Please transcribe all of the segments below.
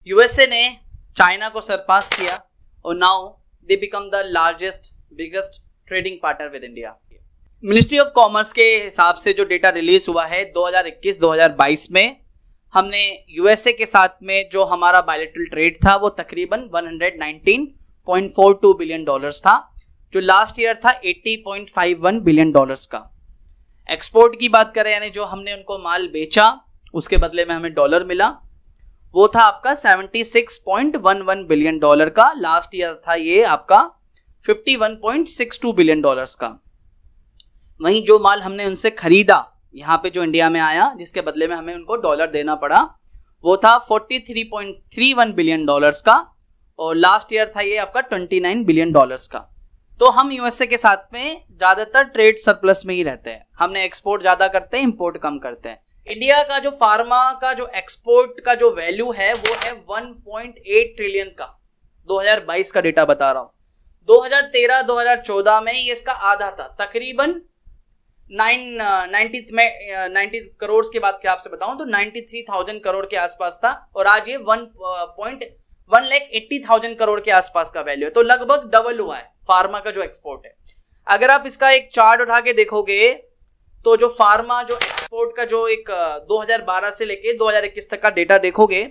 USA ने China को सरपास किया और now they become the largest biggest trading partner with India. Ministry of commerce के हिसाब से जो डेटा रिलीज हुआ है 2021-2022 में, हमने यूएसए के साथ में जो हमारा बायलैटरल ट्रेड था वो तकरीबन 119.42 बिलियन डॉलर्स था, जो लास्ट ईयर था 80.51 बिलियन डॉलर्स का। एक्सपोर्ट की बात करें यानी जो हमने उनको माल बेचा उसके बदले में हमें डॉलर मिला, वो था आपका 76.11 बिलियन डॉलर का। लास्ट ईयर था ये आपका 51.62 बिलियन डॉलर्स का। वहीं जो माल हमने उनसे खरीदा यहाँ पे जो इंडिया में आया जिसके बदले में हमें उनको डॉलर देना पड़ा, वो था 43.31 बिलियन डॉलर्स का और लास्ट ईयर था ये आपका 29 बिलियन डॉलर्स का। तो हम यूएसए के साथ में ज्यादातर ट्रेड सरप्लस में ही रहते हैं, हमने एक्सपोर्ट ज्यादा करते हैं, इंपोर्ट कम करते हैं। इंडिया का जो फार्मा का जो एक्सपोर्ट का जो वैल्यू है वो है 1.8 ट्रिलियन का, 2022 का डेटा बता रहा हूं। 2013-2014 में ये इसका आधा था, तकरीबन 90 करोड़ की बात क्या आपसे बताऊं तो 93,000 करोड़ के आसपास था और आज ये 1,80,000 करोड़ के आसपास का वैल्यू है, तो लगभग डबल हुआ है फार्मा का जो एक्सपोर्ट है। अगर आप इसका एक चार्ट उठा के देखोगे तो जो फार्मा जो एक्सपोर्ट का जो एक 2012 से लेके 2021 तक का डेटा देखोगे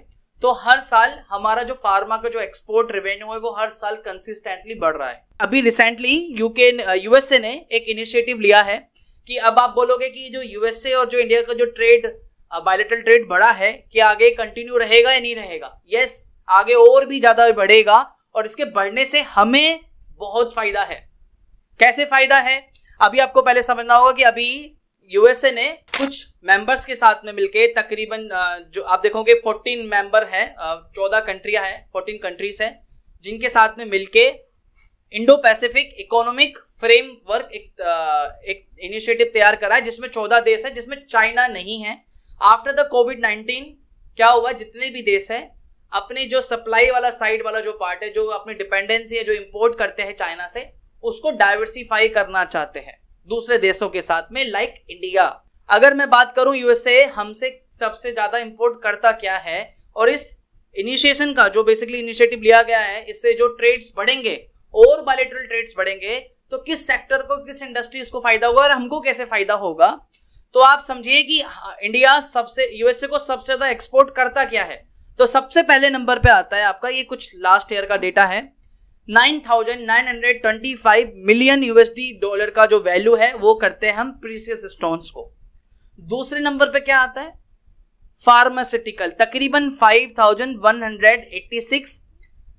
तो हर साल हमारा जो फार्मा का जो एक्सपोर्ट रेवेन्यू है वो हर साल कंसिस्टेंटली बढ़ रहा है। अभी रिसेंटली यूएसए ने एक इनिशिएटिव लिया है कि अब आप बोलोगे कि जो यूएसए और जो इंडिया का जो ट्रेड बायलैटरल ट्रेड बढ़ा है कि आगे कंटिन्यू रहेगा या नहीं रहेगा। यस, आगे और भी ज्यादा बढ़ेगा और इसके बढ़ने से हमें बहुत फायदा है। कैसे फायदा है अभी आपको पहले समझना होगा कि अभी यूएसए ने कुछ मेंबर्स के साथ में मिलके तकरीबन जो आप देखोगे 14 मेंबर है, 14 कंट्रियां हैं, 14 कंट्रीज हैं जिनके साथ में मिलके इंडो पैसिफिक इकोनॉमिक फ्रेमवर्क एक इनिशिएटिव तैयार करा है जिसमें 14 देश है, जिसमें चाइना नहीं है। आफ्टर द कोविड-19 क्या हुआ, जितने भी देश है अपने जो सप्लाई वाला साइड वाला जो पार्ट है, जो अपनी डिपेंडेंसी है जो इंपोर्ट करते हैं चाइना से, उसको डाइवर्सिफाई करना चाहते हैं दूसरे देशों के साथ में, लाइक इंडिया। अगर मैं बात करूं यूएसए हमसे सबसे ज्यादा इंपोर्ट करता क्या है और इस इनिशिएशन का जो बेसिकली इनिशिएटिव लिया गया है इससे जो ट्रेड्स बढ़ेंगे और बायलैटरल ट्रेड्स बढ़ेंगे तो किस सेक्टर को, किस इंडस्ट्रीज को फायदा होगा और हमको कैसे फायदा होगा। तो आप समझिए कि इंडिया सबसे यूएसए को सबसे ज्यादा एक्सपोर्ट करता क्या है, तो सबसे पहले नंबर पे आता है आपका, ये कुछ लास्ट ईयर का डेटा है, 9,925 मिलियन यूएसडी डॉलर का जो वैल्यू है वो करते हैं हम प्रीशियस स्टोन्स को। दूसरे नंबर पे क्या आता है, फार्मास्यूटिकल, तकरीबन 5,186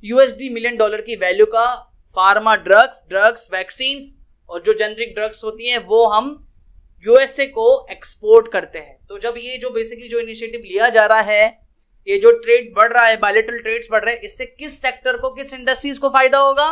यूएसडी मिलियन डॉलर की वैल्यू का फार्मा ड्रग्स वैक्सीन और जो जेनरिक ड्रग्स होती हैं वो हम यूएसए को एक्सपोर्ट करते हैं। तो जब ये जो बेसिकली जो इनिशिएटिव लिया जा रहा है, ये जो ट्रेड बढ़ रहा है, बायलैटरल ट्रेड्स बढ़ रहे हैं, इससे किस सेक्टर को, किस इंडस्ट्रीज को फायदा होगा।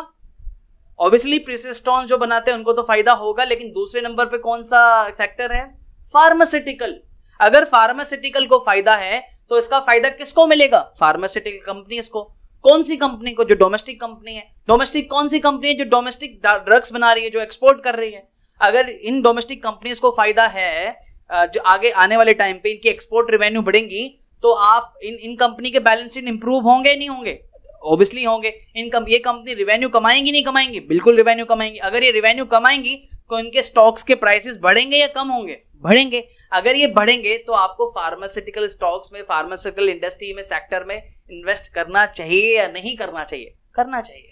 ऑब्वियसली प्रीशियस स्टोन्स जो बनाते हैं उनको तो फायदा होगा, लेकिन दूसरे नंबर पे कौन सा सेक्टर है, फार्मास्यूटिकल। अगर फार्मास्यूटिकल को फायदा है तो इसका फायदा किसको मिलेगा, फार्मास्यूटिकल कंपनीज को। कौन सी कंपनी को, जो डोमेस्टिक कंपनी है। डोमेस्टिक कौन सी कंपनी है, जो डोमेस्टिक ड्रग्स बना रही है, जो एक्सपोर्ट कर रही है। अगर इन डोमेस्टिक कंपनीज को फायदा है, जो आगे आने वाले टाइम पे इनकी एक्सपोर्ट रेवेन्यू बढ़ेंगी तो आप इन कंपनी के बैलेंस शीट इंप्रूव होंगे नहीं होंगे, ऑब्वियसली होंगे। ये कंपनी रिवेन्यू कमाएंगी नहीं कमाएंगी, बिल्कुल रिवेन्यू कमाएंगी। अगर ये रिवेन्यू कमाएंगी तो इनके स्टॉक्स के प्राइसेस बढ़ेंगे या कम होंगे, बढ़ेंगे। अगर ये बढ़ेंगे तो आपको फार्मास्यूटिकल स्टॉक्स में, फार्मास्यूटिकल इंडस्ट्री में, सेक्टर में इन्वेस्ट करना चाहिए या नहीं करना चाहिए, करना चाहिए।